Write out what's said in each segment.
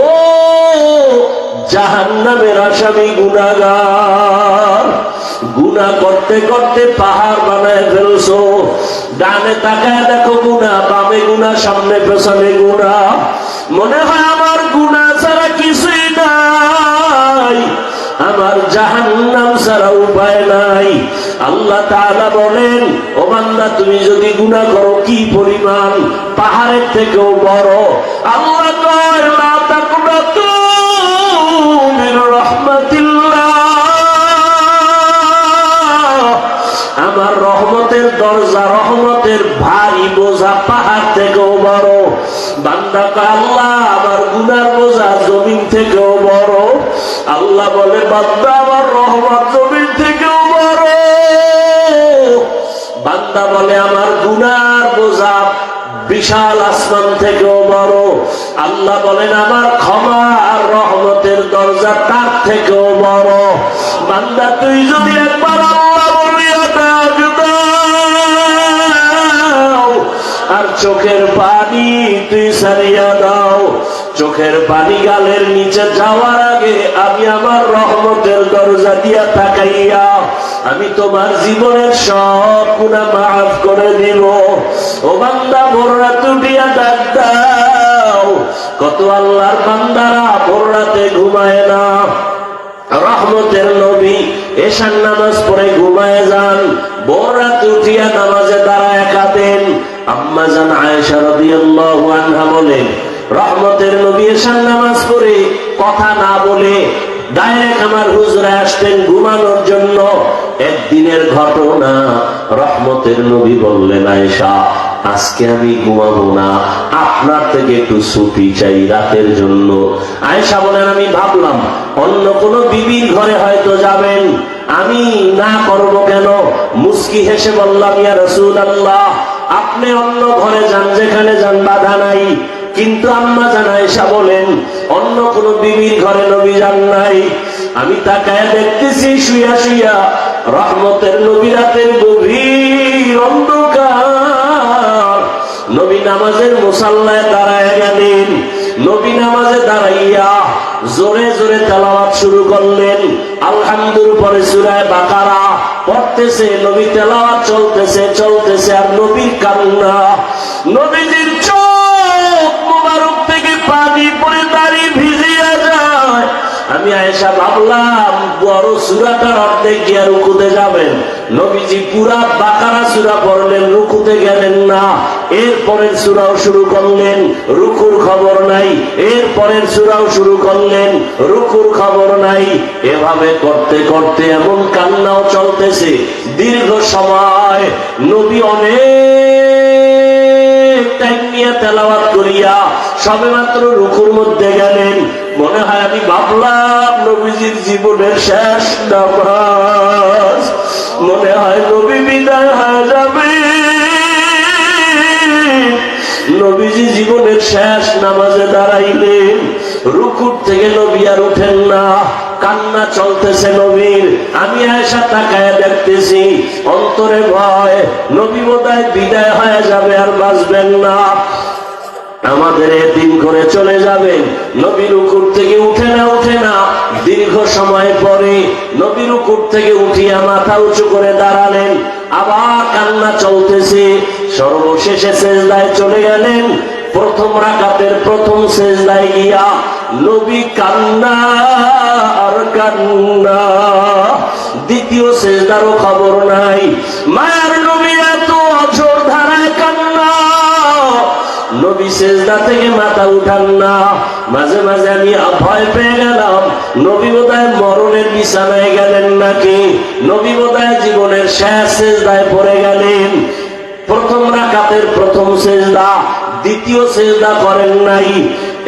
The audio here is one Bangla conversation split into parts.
ও জাহান্নামের আসামি গুনাহগার, গুনাহ করতে করতে পাহাড় বানায় ফেলছো। ডানে তাকায় দেখো গুনাহ, বামে গুনাহ, সামনে পেছনে গুনাহ। মনে হয় আমার গুনাহ ছাড়া কিছুই নাই, আমার জাহান্নাম ছাড়া উপায় নাই। আল্লাহ তাআলা বলেন, ও বান্দা তুমি যদি গুনাহ করো কি পরিমাণ, পাহাড়ের থেকেও বড়। আল্লাহ কয় লা তাকনাতু মির রাহমাতিল্লাহ, আমার রহমতের দরজা, রহমতের ভারী বোঝা পাহাড় থেকেও বড়। বান্দা কয় আল্লাহ আমার গুনার বোঝা জমিন থেকেও বড়। আল্লাহ বলে বান্দা আমার রহমত জমিন থেকেও বড়। বান্দা বলে আমার গুনার বোঝা বিশাল আসমান থেকেও বড়। আল্লাহ বলেন আমার ক্ষমা আর রহমতের দরজা তার থেকেও বড়। বান্দা তুই যদি একবার আল্লাহ বলিয়া ডাক দাও আর চোখের পানি তুই সারিয়া দাও, চোখের পানি গালের নিচে যাওয়ার আগে আমি আমার রহমতের দরজা দিয়া তাকাইয়া আমি তোমার জীবনের সব গুনাহ মাফ করে দিব। ও বান্দা ভোর রাত উঠিয়া ডাক দাও। কত আল্লাহর বান্দারা ভোর রাতে ঘুমায় না, রহমতের নবী এশার নামাজ পড়ে ঘুমায় যান, ভোর রাতে উঠিয়া নামাজে দাঁড়ায় কাঁদেন। আম্মা জান আয়েশা রাদিয়াল্লাহু আনহা বলেন, রহমতের নবী এশার নামাজ পড়ে কথা না বলে ডাইরেক্ট আমার হুজরায় আসতেন ঘুমানোর জন্য। একদিনের ঘটনা, রহমতের নবী বললেন, আয়েশা আজকে আমি ঘুমাবো না, আপনার থেকে একটু ছুটি চাই রাতের জন্য। আয়েশা বলেন, আমি ভাবলাম অন্য কোন বিবির ঘরে হয়তো যাবেন, আমি না করব কেন? মুস্কি হেসে বললাম, ইয়া রাসূলুল্লাহ আপনি অন্য ঘরে যান, যেখানে যান বাধা নাই। কিন্তু আম্মা জান আয়েশা বলেন, অন্য কোন বিবির ঘরে নবী যান নাই। আমি তাকায় দেখতেছি শুইয়া শুইয়া রহমতের নবী রাতের গভীর অন্ধকার নবী নামাজের মুসাল্লায় দাঁড়ায় গেলেন। নবী নামাজে দাঁড়াইয়া জোরে জোরে তেলাওয়াত শুরু করলেন। আলহামদুর পরে সূরা বাকারা পড়তেছে, নবী তেলাওয়াত চলতেছে চলতেছে, আর নবীর কান্না, নবীজির চোখ মোবারক থেকে পানি পড়ে দাড়ি ভিজিয়া যায়। আমি আয়েশা ভাবলাম বড় সূরাটার অর্ধেক গিয়া রুকুতে যাবেন, নবীজি পুরা বাকারা সূরা পড়লেন, রুকুতে গেলেন না। এরপরের সূরাও শুরু করলেন, রুকুর খবর নাই। এরপরের সূরাও শুরু করলেন, রুকুর খবর নাই। এভাবে করতে করতে এমন কান্নাও চলতেছে দীর্ঘ সময়। নবী অনেক টাইম নিয়ে তেলাওয়াত করিয়া সবে মাত্র রুকুর মধ্যে গেলেন। মনে হয় আমি ভাবলাম নবীজির জীবনের শেষ নামাজ, মনে হয় নবী বিদায় হয়ে যাবে। নবীজি জীবনের শেষ নামাজে দাঁড়াইলেন, রুকুর থেকে নবী আর উঠেন না, কান্না চলতেছে নবীর। আমি আয়েশা তাকায় দেখতেছি, অন্তরে ভয়, নবী বোধহয় বিদায় হয়ে যাবে, আর বাঁচবেন না, আমাদের এতিম করে চলে যাবেন। নবী রুকুর থেকে উঠে না। দীর্ঘ সময় পরে নবী রুকুর থেকে উঠিয়া মাথা উঁচু করে দাঁড়ালেন, আবার কান্না চলতেছে। সর্বশেষে সেজদায় চলে গেলেন। প্রথম রাকাতের প্রথম সেজদায় গিয়া নবী কান্না আর কান্না, দ্বিতীয় সেজদারও খবর নাই। মায়ার নবী এত অঝোর ধারায় কান্না, নবী সেজদা থেকে মাথা উঠান না। মাঝে মাঝে আমি ভয় পেয়ে গেলাম, নবী বোধহয় মরণের বিছানায় গেলেন নাকি, নবী বোধহয় জীবনের শেষ সেজদায় পড়ে গেলেন। প্রথম রাকাতের প্রথম সেজদা, দ্বিতীয় সেজদা করেন নাই।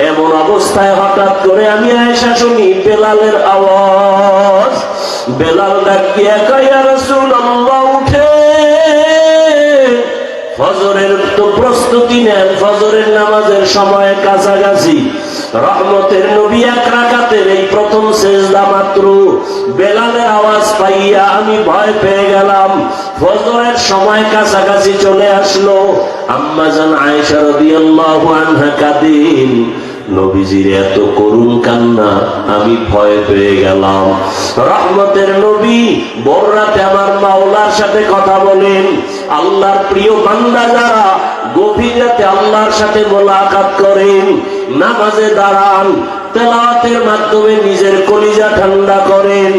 এমন অবস্থায় হঠাৎ করে আমি আয়েশা শুনি বেলালের আওয়াজ। বেলাল ডাক দিয়া কয়, ইয়া রাসূলুল্লাহ উঠে, ফজরের তো প্রস্তুতি নেন, ফজরের নামাজের সময় কাছাকাছি। রহমতের নবী এক রাকাতের এই প্রথম সেজদা মাত্র। বেলালের আওয়াজ পাইয়া আমি ভয় পেয়ে গেলাম, ফজরের সময় কাছাকাছি চলে আসলো। আম্মা জান আয়েশা রাদিয়াল্লাহু আনহা কাঁদেন, নবীজির এত করুণ কান্না, আমি ভয় পেয়ে গেলাম। রহমতের নবী ভোর রাতে আমার মাওলার সাথে কথা বলেন। আল্লাহর প্রিয় বান্দা যারা গভীর রাতে আল্লাহর সাথে মোলাকাত করেন, নামাজে দাঁড়ান, তেলাওয়াতের মাধ্যমে নিজের কলিজা ঠান্ডা করেন,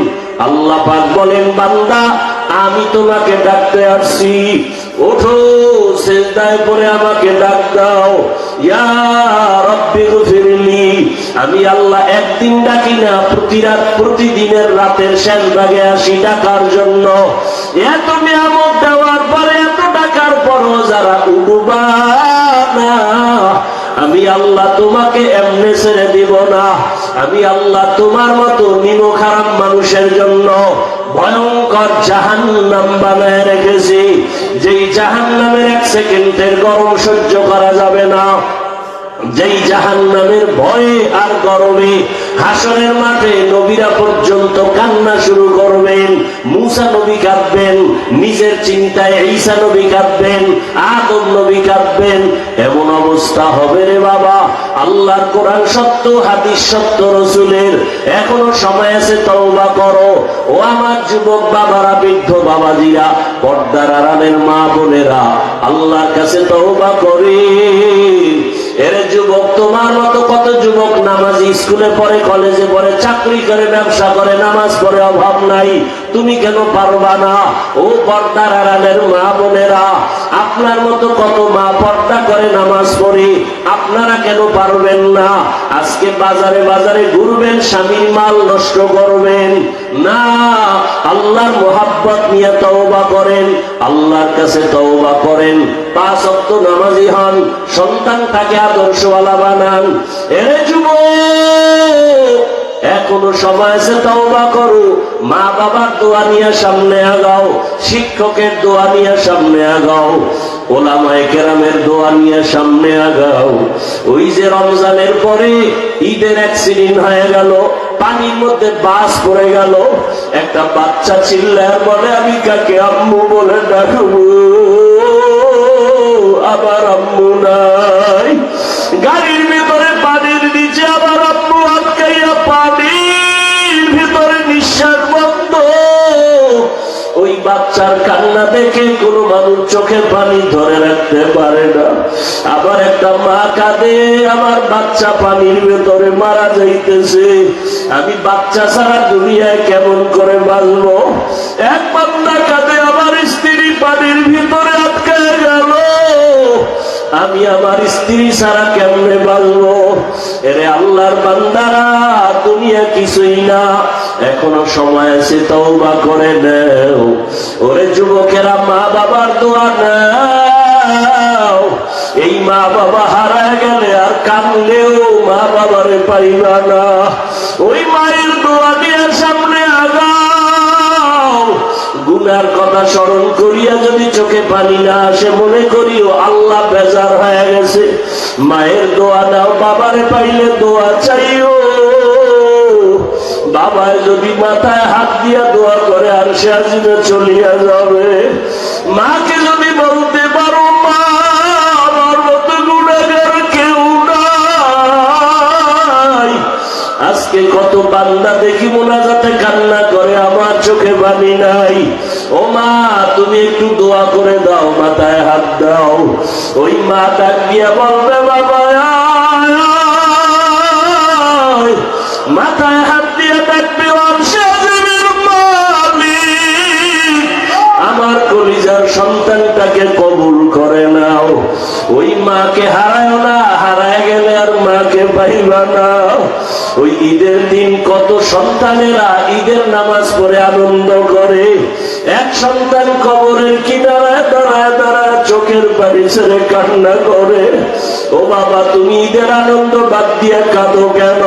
আল্লাহ পাক বলেন, বান্দা আমি তোমাকে ডাকতে আসছি, ওঠো সিজদায় পড়ে আমাকে ডাক দাও। ইয়া রাব্বি গফিরলি, আমি আল্লাহ একদিন ডাকি না, প্রতি রাত প্রতিদিনের রাতের শেষ ভাগে আসি ডাকার জন্য। এত নিয়ামত দেওয়ার পরে, এত ডাকার পরও যারা উঠবা না, আমি আল্লাহ তোমাকে এমনি ছেড়ে দিব না। আমি আল্লাহ তোমার মতো নিমক হারাম মানুষের জন্য ভয়ঙ্কর জাহান্নাম বানায় রেখেছি, যেই জাহান্নামের এক সেকেন্ডের গরম সহ্য করা যাবে না, যেই জাহান্নামের ভয়ে আর গরমে হাসরের মাঠে নবীরা পর্যন্ত কান্না শুরু করবেন। মুসা নবী কাঁদবেন, নিজের চিন্তায় ঈসা নবী কাঁদবেন, আদম নবী কাঁদবেন। এমন অবস্থা হবে রে বাবা। আল্লাহর কোরআন সত্য, হাদিস সত্য, রসুলের। এখনো সময় আছে, তওবা করো। ও আমার যুবক বাবারা, বৃদ্ধ বাবাজিরা, পর্দার আড়ালের মা বোনেরা, আল্লাহর কাছে তওবা করে। এর যুবক, তোমার মতো কত যুবক নামাজি, স্কুলে পড়ে, কলেজে পড়ে, চাকরি করে, ব্যবসা করে, নামাজ পড়ে, অভাব নাই। তুমি কেন পারবা না? ও পর্দার আড়ালের মা বোনেরা, আপনার মতো কত মা পর্দা করে, নামাজ পড়ে, আপনারা কেন পারবেন না? আজকে বাজারে বাজারে ঘুরবেন, স্বামীর মাল নষ্ট করবেন না। আল্লাহর মোহাব্বত নিয়ে তওবা করেন, আল্লাহর কাছে তওবা করেন, 5 ওয়াক্ত নামাজি হন, সন্তানটাকে আদর্শওয়ালা বানান। এরে যুবক, এখনো সময় আছে, তওবা করো। মা বাবার দোয়া নিয়ে সামনে আগাও, শিক্ষকের দোয়া নিয়ে সামনে আগাও, ওলামায়ে কেরামের দোয়া নিয়ে সামনে আগাও। ওই যে রমজানের পরে ঈদের অ্যাক্সিডেন্ট হয়ে গেল, পানির মধ্যে বাস পড়ে গেল, একটা বাচ্চা চিল্লায় বলে, আমি কাকে আম্মু বলে ডাকবো? আবার আম্মু নাই। গাড়ির ভিতরে পানির নিচে আবার আম্মু আটকাইয়া, পানির ভিতরে নিঃশ্বাস বন্ধ। ওই বাচ্চার কান্না দেখে কোনো মানুষ চোখে পানি ধরে রাখতে পারে না। আবার একটা মা কাঁদে, আমার বাচ্চা পানির ভেতরে মারা যাইতেছে, আমি বাচ্চা ছাড়া দুনিয়ায় কেমন করে বাঁচবো? এক বান্দা কাঁদে, আমার স্ত্রী পানির ভিতরে আটকায় গেল, আমি আমার স্ত্রী ছাড়া কেমনে বাঁচবো? এরে আল্লাহর বান্দারা, দুনিয়া কিছুই না, এখনো সময় আছে, তওবা করে নাও। ওরে যুবকেরা, মা বাবার দোয়া নাও। এই মা বাবা হারায় গেলে আর কাঁদলেও মা বাবারে পাইবা না। ওই মায়ের দোয়া নিয়ে সামনে আগাও। গুনার কথা স্মরণ করিয়া যদি চোখে পানি না আসে, মনে করিও আল্লাহ বেজার হয়ে গেছে। মায়ের দোয়া নাও, বাবারে পাইলে দোয়া চাইও। বাবায় যদি মাথায় হাত দিয়া দোয়া করে, আর সে আজিমে চলিয়া যাবে। মাকে যদি বলতে পারো, মা আমার মতো গুনাহগার কেউ নাই। আজকে কত বান্দা দেখি মোনাজাতে কান্না করে, আমার চোখে পানি নাই। ও মা, তুমি একটু দোয়া করে দাও, মাথায় হাত দাও। ওই মা ডাক দিয়া বলবে, বাবা মাথায় হাত দিয়ে ডাকবে, আমার কলিজার সন্তানটাকে কবুল করে নাও। ওই মাকে হারায় না, হারায় গেলে আর মাকে পাইবা না। ওই ঈদের দিন কত সন্তানেরা ঈদের নামাজ পড়ে আনন্দ করে, এক সন্তান কবরের কিনারায় দাঁড়ায় দাঁড়ায় চোখের পানি ছেড়ে কান্না করে। ও বাবা, তুমি ঈদের আনন্দ বাদ দিয়ে কাঁদো কেন?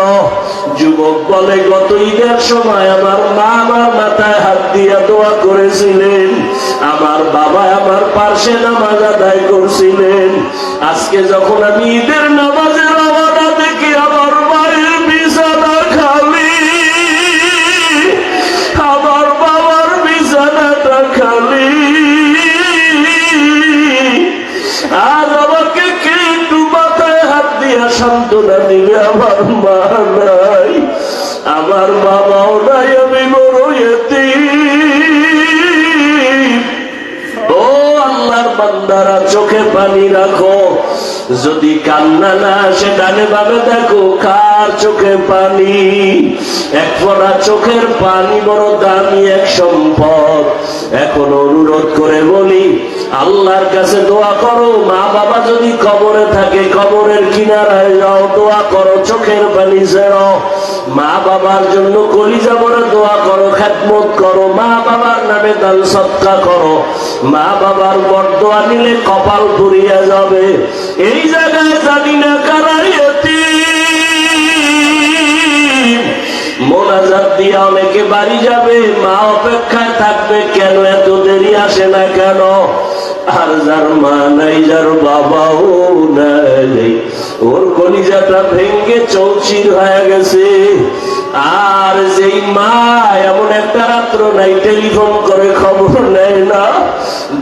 যুবক বলে, গত ঈদের সময় আমার মা আমার মাথায় হাত দিয়া দোয়া করেছিলেন, আমার বাবা আমার পাশে নামাজ আদায় করছিলেন। আজকে যখন আমি ঈদের নামাজের রওনা দেখি, আমার মায়ের বিছানা খালি, আমার বাবার বিছানাটা খালি, আর আমাকে কে একটু মাথায় হাত দিয়া সান্ত্বনা দিবে? নাই, আমার বাবাও নাই, আমি বড় ইতিম। ও আল্লাহর বান্দারা, চোখে পানি রাখো। যদি কান্না না আসে, ডানে বামে দেখো কার চোখে পানি। এক ফোঁটা চোখের পানি বড় দামি এক সম্পদ। এখন অনুরোধ করে বলি, আল্লাহর কাছে দোয়া করো। মা বাবা যদি কবরে থাকে, কবরের কিনারায় যাও, দোয়া করো, চোখের পানি ছেড়ো। মা বাবার জন্য কলিজা ভরে দোয়া করো, খেদমত করো, মা বাবার নামে দান সদকা করো। মা বাবার বরদোয়া নিলে কপাল পুড়িয়া যাবে। এই জায়গায় জানি না কারা ইতিম। মোনাজাত দিয়ে অনেকে বাড়ি যাবে, মা অপেক্ষায় থাকবে, কেন এত দেরি আসে না কেন? আর যার মা নাই, যার বাবাও নাই, ওর কলিজাটা ভেঙ্গে চৌচির হয়ে গেছে। আর যেই মা এমন একটা রাত্র নাই টেলিফোন করে খবর নেয় না,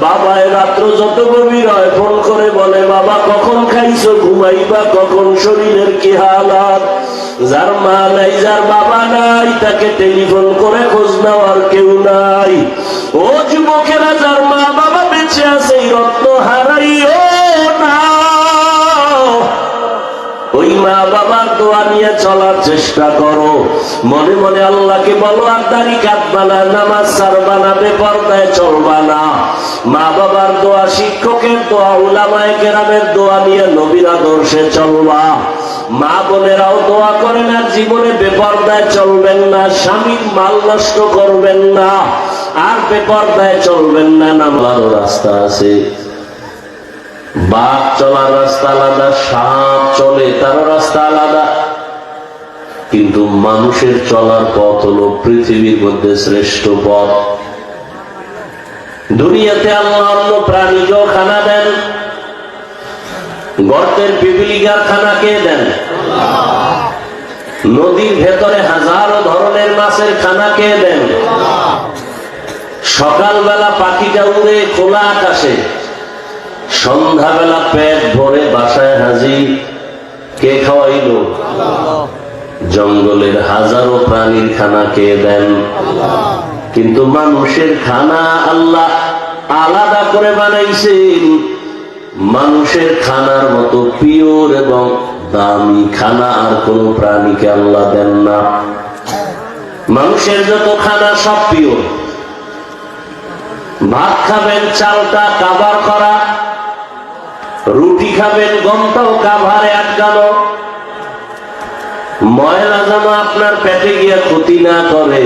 বাবায় রাত্র যত গভীর হয় ফোন করে বলে, বাবা কখন খাইছো, ঘুমাইবা কখন, শরীরের কি হালাত। যার মা নাই, যার বাবা নাই, তাকে টেলিফোন করে খোঁজ নেওয়ার কেউ নাই। ও যুবকেরা, যার মা বাবা বেঁচে আছে, এই রত্ন হারাইও না। ওই মা বাবার দোয়া নিয়ে চলার চেষ্টা করো। মনে মনে আল্লাহকে বলো, আর দাড়ি কাটবা না, নামাজ ছাড়বা না, বেপরদায় চলবা না। মা বাবার দোয়া, শিক্ষকের দোয়া, উলামায়ে কেরামের দোয়া নিয়ে নবীর আদর্শে চলবা। মা বোনেরাও দোয়া করেন, আর জীবনে বেপরদায় চলবেন না, স্বামীর মাল নষ্ট করবেন না, আর বেপরদায় চলবেন না। নামারও রাস্তা আছে, বাঘ চলার রাস্তা আলাদা, সাপ চলে তারও রাস্তা আলাদা, কিন্তু মানুষের চলার পথ হলো পৃথিবীর মধ্যে শ্রেষ্ঠ পথ। দুনিয়াতে আল্লাহ অন্য প্রাণীকেও খানা দেন, গর্তের পিপিলিকার খানা কে দেন? নদীর ভেতরে হাজারো ধরনের মাছের খানা কে দেন? সকালবেলা পাখিটা উড়ে খোলা আকাশে, সন্ধ্যাবেলা পেট ভরে বাসায় হাজির, কে খাওয়াইল? জঙ্গলের হাজারো প্রাণীর খানা কে দেন? কিন্তু মানুষের খানা আল্লাহ আলাদা করে বানাইছেন। মানুষের খানার মতো পিওর এবং দামি খানা আর কোন প্রাণীকে আল্লাহ দেন না। মানুষের যত খানা সব পিওর। ভাত খাবেন, চালটা কাভার করা, রুটি খাবেন, গমটাও কাভারে আটকানো, ময়লা যেন আপনার পেটে গিয়ে ক্ষতি না করে।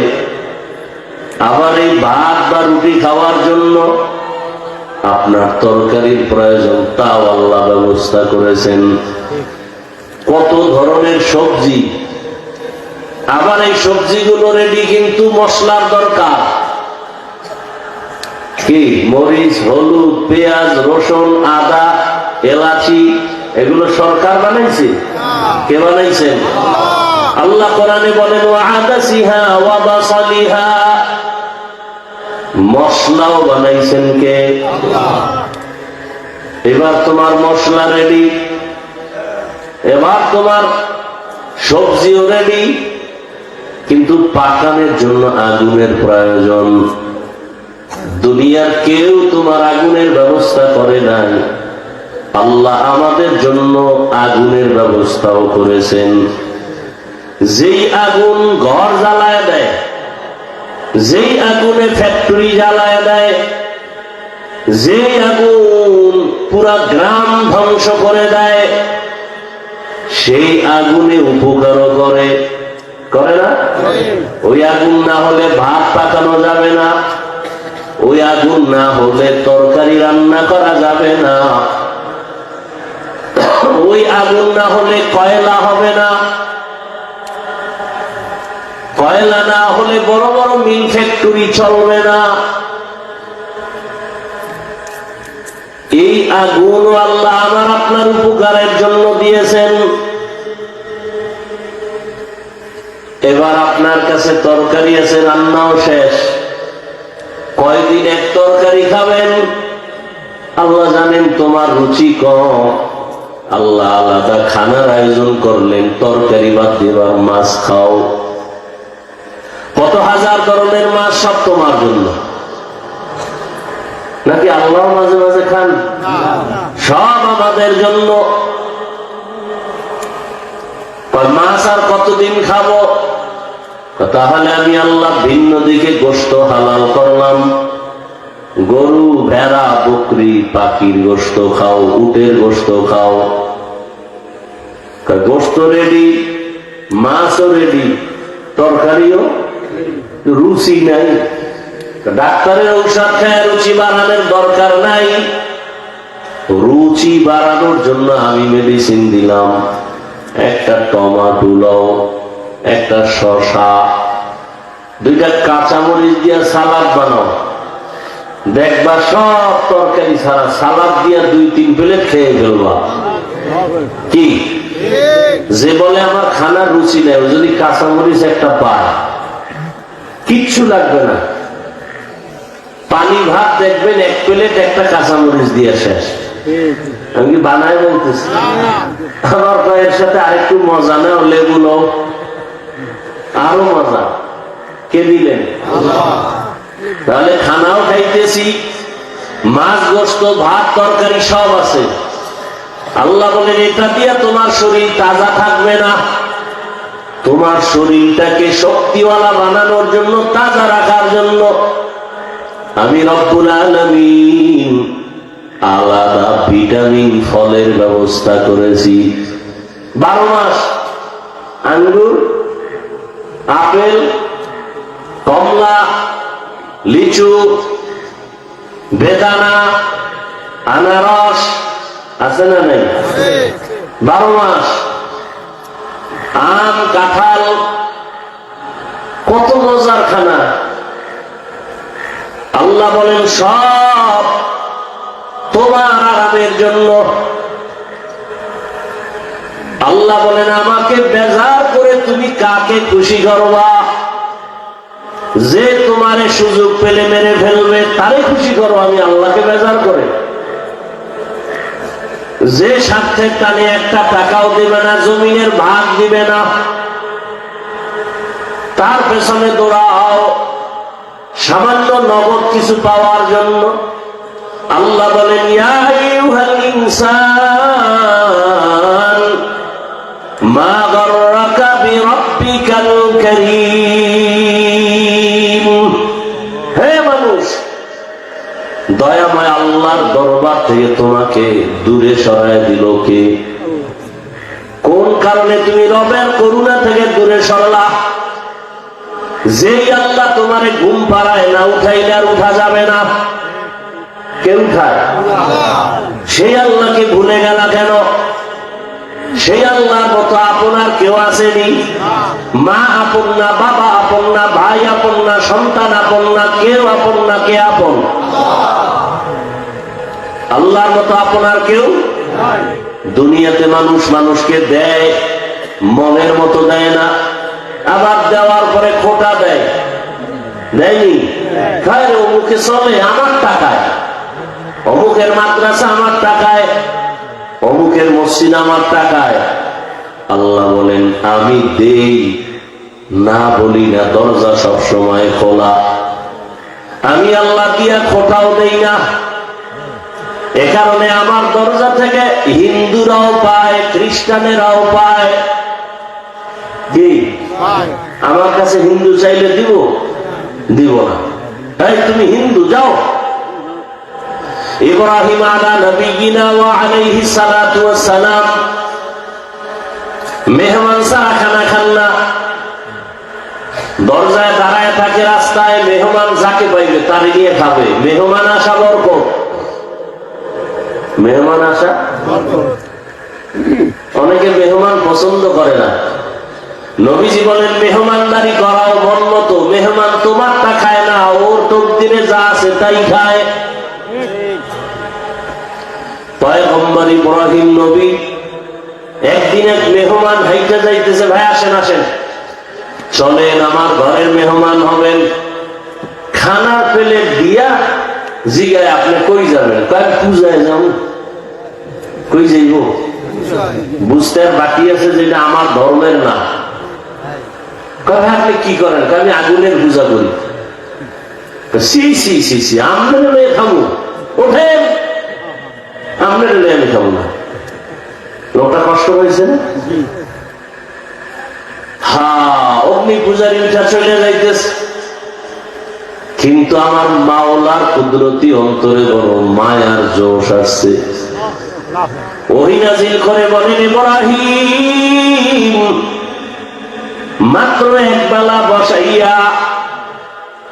আবার এই ভাত বা রুটি খাওয়ার জন্য আপনার তরকারির প্রয়োজন, তাও আল্লাহ ব্যবস্থা করেছেন। কত ধরনের সবজি, আবার এই সবজিগুলো রেডি, কিন্তু মশলার দরকার। কি? মরিচ, হলুদ, পেঁয়াজ, রসুন, আদা, এলাচি, এগুলো সরকার বানাইছে? কে বানাইছেন? আল্লাহ কোরআনে বলেন, ওয়া আদাসিহা ওয়া বাসালিহা, মশলাও বানাইছেন কে? এবার তোমার মশলা রেডি, এবার তোমার সবজিও রেডি, কিন্তু পাকানোর জন্য আগুনের প্রয়োজন। দুনিয়ার কেউ তোমার আগুনের ব্যবস্থা করে নাই, আল্লাহ আমাদের জন্য আগুনের ব্যবস্থাও করেছেন। যেই আগুন ঘর জ্বালায় দেয়, যেই আগুনে ফ্যাক্টরি জ্বালায় দেয়, যেই আগুন পুরা গ্রাম ধ্বংস করে দেয়, সেই আগুনে উপকারও করে, করে না? ওই আগুন না হলে ভাত পাকানো যাবে না, ওই আগুন না হলে তরকারি রান্না করা যাবে না, ওই আগুন না হলে কয়লা হবে না, কয়লা না হলে বড় বড় মিল ফ্যাক্টরি চলবে না। এই আগুন আল্লাহ আমার আপনার উপকারের জন্য দিয়েছেন। এবার আপনার কাছে তরকারি আছে, রান্নাও শেষ, কয়দিন এক তরকারি খাবেন? আল্লাহ জানেন তোমার রুচি কম, আল্লাহ আলাদা খানার আয়োজন করলেন, তরকারি বাদ দেবার মাছ খাও। কত হাজার ধরনের মাছ, সব তোমার জন্য নাকি আল্লাহ মাঝে মাঝে খান? সব আমাদের জন্য। মাছ আর কতদিন খাবো? তাহলে আমি আল্লাহ ভিন্ন দিকে গোশত হালাল করলাম। গরু, ভেড়া, বকরি, পাখির গোশত খাও, উটের গোশত খাও। গোশত রেডি, মাছও রেডি, তরকারিও, রুচি নাই। ডাক্তারের ঔষধ খায় রুচি বাড়ানোর দরকার নাই। রুচি বাড়ানোর জন্য আমি মেডিসিন দিলাম। একটা টমাটো লও, একটা শসা, 2টা কাঁচামরিচ দিয়ে সালাদ বানাও, দেখবা সব তরকারি ছাড়া সালাদ দিয়া 2-3 প্লেট খেয়ে ফেলবা। কি যে বলে আমার খানার রুচি নেই, যদি কাঁচামরিচ একটা পায় কিচ্ছু লাগবে না। পানি ভাত দেখবেন 1 প্লেট একটা কাঁচামরিচ দিয়ে শেষ। আমি কি বানাই বলতেছি? আমার কয়ের সাথে আরেকটু মজা নেও, লেবু লও, আরো মজা। কে দিলেন? তাহলে খানাও খাইতেছি, মাছ, গোশত, ভাত, তরকারি সব আছে। আল্লাহ বলেন এটা দিয়ে তোমার শরীর তাজা থাকবে না। তোমার শরীরটাকে শক্তিওয়ালা বানানোর জন্য, তাজা রাখার জন্য আমি রব্বুল আলামিন আলাদা ভিটামিন ফলের ব্যবস্থা করেছি। 12 মাস আঙ্গুর, আপেল, কমলা, লিচু, বেদানা, আনারস আছে না নেই? 12 মাস আম, কাঁঠাল, কত মজার খানা। আল্লাহ বলেন সব তোমার আরামের জন্য। আল্লাহ বলেন আমাকে বেজার করে তুমি কাকে খুশি করবা? যে তোমারে সুযোগ পেলে মেরে ফেলবে তারে খুশি করো। আমি আল্লাহকে বেজার করে? যে স্বার্থের টানে একটা টাকাও দিবে না, জমিনের ভাগ দিবে না, তার পেছনে দৌড়াও সামান্য নগদ কিছু পাওয়ার জন্য। আল্লাহ বলেন ইয়া আইয়ুহাল ইনসান মা গাররাকা বিরাব্বিকাল কারীম। হে মানুষ, দয়াময় আল্লাহর দরবার থেকে তোমাকে দূরে সরায় দিল কে? কোন কারণে তুমি রবের করুণা থেকে দূরে সরলা? যেই আল্লাহ তোমারে ঘুম পাড়ায় না, উঠাইলে আর উঠা যাবে না। কে উঠায়? সেই আল্লাহকে ভুলে গেল কেন? সেই আল্লাহর মতো আপনার কেউ আসেনি? মা আপন না, বাবা আপন না, ভাই আপন না, সন্তান আপন না, কেউ আপন না। কে আপন? আল্লাহর মতো আপনার কেউ? দুনিয়াতে মানুষ মানুষকে দেয়, মনের মতো দেয় না। আবার দেওয়ার পরে খোটা দেয়, দেয়নি? খায় অমুকে চলে আমার টাকায়, অমুকের মাদ্রাসা আমার টাকায়, অমুকের মসজিদ আমার টাকায়। আল্লাহ বলেন আমি দেই না বলি না, দরজা সব সময় খোলা। আমি আল্লাহ দিয়া খোটাও দেই না। এ কারণে আমার দরজা থেকে হিন্দুরাও পায়, খ্রিস্টানেরাও পায়। কি আমার কাছে হিন্দু চাইলে দিব? দিব না। তাই তুমি হিন্দু যাও। ইব্রাহিম আলা নবিয়িনা ওয়া আলাইহিস সালাতু ওয়াস সালাম মেহমান ছাড়া খানা খান না। দরজায় দাঁড়ায় থাকে রাস্তায়, মেহমান যাকে পাইবে তারে নিয়ে খাবে। মেহমান আসা বরকত, মেহমান আসা বরকত। অনেকে মেহমান পছন্দ করে না। নবীজি বলেন মেহমানদারি করাও মন মতো। মেহমান তোমারটা খায় না, ওর তকদিরে যা আছে তাই খায়। পয়গম্বর ইব্রাহিম নবী একদিন এক মেহমান হাইটা যাইতেছে, ভাই আসেন আসেন, চলেন আমার ঘরের মেহমান হবেন। খানার প্লেট দিয়া জিগায় আপনি কই যাবেন? কয় পূজায় যাও। কই যাইব? বুঝতে আর বাকি আছে যেটা আমার ধর্মের না। আপনি কি করেন? আমি আগুনের পূজা করি। আমরা খাবো, ওঠেন, আমরা আমি খাবো না। লোকটা কষ্ট হয়েছে না? হ্যাঁ, অগ্নি পূজারি উঠা চলে যাইতেছে, কিন্তু আমার মাওলার কুদরতি অন্তরে বড় মায়ার জোশ আসছে। ওহী নাযিল করে বলেন, ইব্রাহিম মাত্র এক বেলা বসাইয়া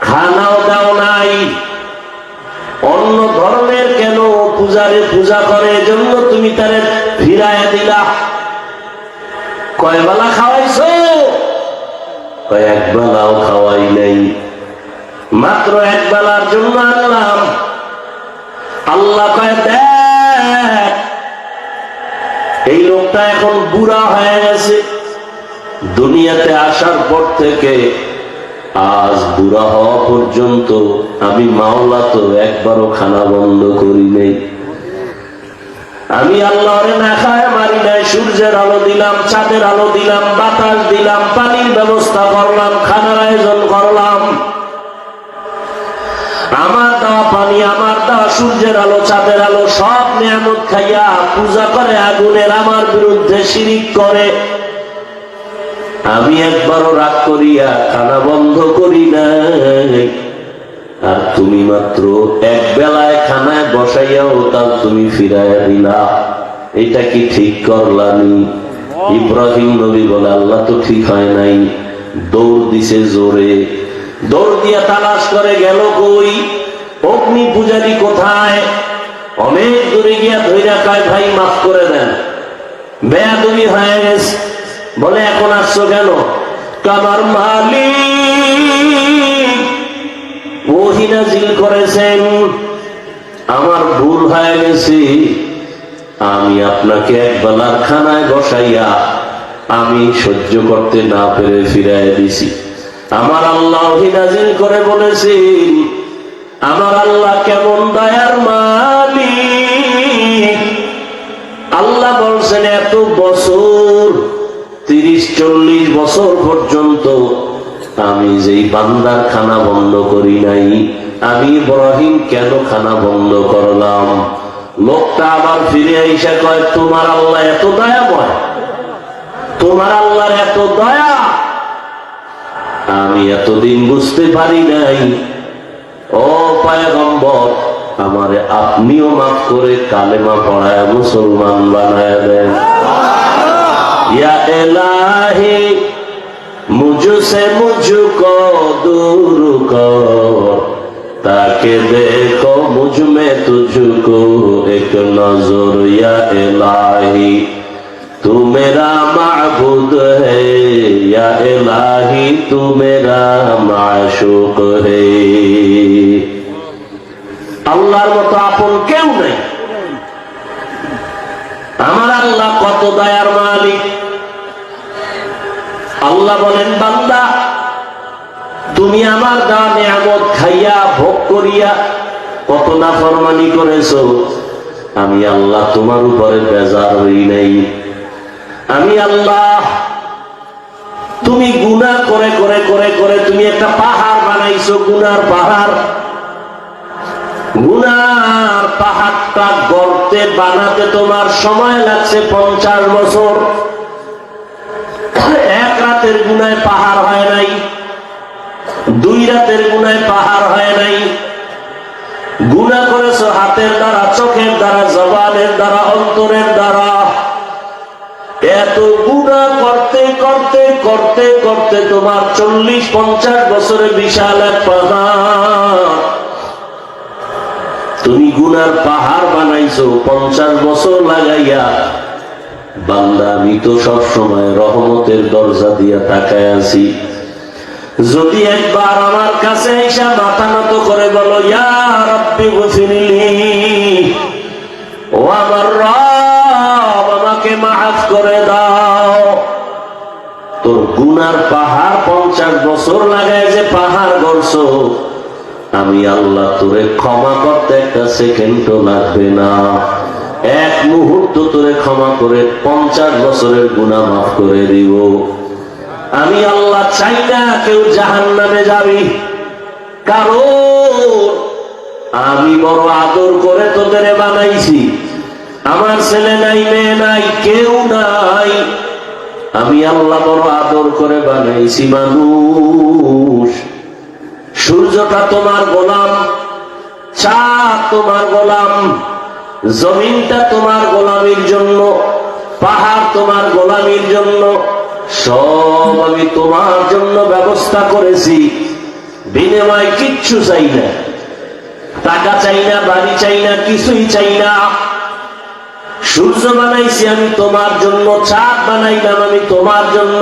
খানাও দাও নাই, অন্য ধরনের কেন পূজারে পূজা করে এজন্য তুমি তারে ফিরাইয়া দিলা। কয় বেলা খাওয়াইছো? কয় এক বেলাও খাওয়াই নাই, মাত্র এক বেলার জন্য আনলাম। আল্লাহ কয় দেখ, এই লোকটা এখন বুড়া হয়ে গেছে, দুনিয়াতে আসার পর থেকে আজ বুড়া হওয়া পর্যন্ত আমি মাওলা তো একবারও খানা বন্ধ করি নাই। আমি আল্লাহরে না খায় মারি নাই। সূর্যের আলো দিলাম, চাঁদের আলো দিলাম, বাতাস দিলাম, পানির ব্যবস্থা করলাম, খানার আয়োজন করলাম। আমার দেওয়া পানি, আমার দেওয়া সূর্যের আলো, চাঁদের আলো সব নিয়ামত খাইয়া পূজা করে আগুনের, আমার বিরুদ্ধে শিরিক করে। আমি একবারও রাগ করিয়া খানা বন্ধ করি নাই, আর তুমি মাত্র এক বেলায় খানায় বসাইয়াও তার তুমি ফিরাইয়া দিলা। এটা কি ঠিক করলানি? ইব্রাহিম নবী বলে, আল্লাহ তো ঠিক হয় নাই। দৌড় দিছে জোরে, দৌড় দিয়া তালাশ করে গেল কই, অগ্নি পূজারি কোথায়। অনেক দূরে গিয়া ধইরা কয়, ভাই মাফ করে দেন, বেয়াদবি হয়ে গেছে। বলে, এখন আসছো কেন? আমার মালিক ওহী নাযিল করেছেন, আমার ভুল হয়ে গেছে, আমি আপনাকে এক বেলার খানায় বসাইয়া আমি সহ্য করতে না পেরে ফিরাই দিছি। আমার আল্লাহ ওহী নাযিল করে বলেছেন, আমার আল্লাহ কেমন দয়ার মালিক। আল্লাহ বলছেন, এত বছর 30-40 বছর পর্যন্ত আমি যেই বান্দার খানা বন্ধ করি নাই, আমি ইব্রাহিম কেন খানা বন্ধ করলাম? লোকটা আবার ফিরে আইসা কয়, তোমার আল্লাহ এত দয়াময়, তোমার আল্লাহর এত দয়া আমি এতদিন বুঝতে পারি নাই। ও পয়গম্বর, আমারে আপনিও মাফ করে কালেমা পড়ায় মুসলমান বানায় দেন। या इलाही मुझसे मुझको दूर कर, ताकि देखो मुझ में तुझको एक नजर। या इलाही तू मेरा माबूद है, या इलाही तू मेरा माशूक है। আল্লাহর মতো আপন কেউ নাই। আমার আল্লাহ কত দয়ার মালিক। আল্লাহ বলেন, বান্দা তুমি আমার দেওয়া নিয়ামত খাইয়া ভোগ করিয়া কত নাফরমানি করেছো, আমি আল্লাহ তোমার উপরে বেজার হই নাই। আমি আল্লাহ, তুমি গুনাহ করে করে করে করে তুমি একটা পাহাড় বানাইছো, গুনার পাহাড়। গুনার পাহাড়টা গর্তে বানাতে তোমার সময় লাগছে 50 বছর। এক রাতের গুনায় পাহাড় হয় নাই, 2 রাতের গুনায় পাহাড় হয় নাই। গুনাহ করেছো হাতের দ্বারা, চোখের দ্বারা, জবানের দ্বারা, অন্তরের দ্বারা। এত গুনাহ করতে করতে করতে করতে তোমার 40-50 বছরে বিশাল এক পাহাড়। তুমি গুনার পাহাড় বানাইছো 50 বছর লাগাইয়া। বান্দা, আমি তো সব সময় রহমতের দরজা দিয়া তাকায় আছি। যদি একবার আমার কাছে এসে মাথা নত করে বলো, ইয়া রাব্বি গফিরলি, ও আমার রব আমাকে মাফ করে দাও, তোর গুনার পাহাড় 50 বছর লাগায় যে পাহাড় গড়ছো, আমি আল্লাহ তোরে ক্ষমা করতে একটা সেকেন্ডও লাগবে না। এক মুহূর্ত তোরে ক্ষমা করে 50 বছরের গুনাহ মাফ করে দিব। আমি আল্লাহ চাই না কেউ জাহান্নামে যাবি, কারণ আমি বড় আদর করে তোদের বানাইছি। আমার ছেলে নাই, মেয়ে নাই, কেউ নাই, আমি আল্লাহ বড় আদর করে বানাইছি মানুষ। সূর্যটা তোমার গোলাম, চাঁদ তোমার গোলাম, জমিনটা তোমার গোলামির জন্য, পাহাড় তোমার গোলামির জন্য, সব আমি তোমার জন্য ব্যবস্থা করেছি। বিনিময় কিচ্ছু চাই না, টাকা চাই না, বাড়ি চাই না, কিছুই চাই না। সূর্য বানাইছি আমি তোমার জন্য, চাঁদ বানাইলাম আমি তোমার জন্য,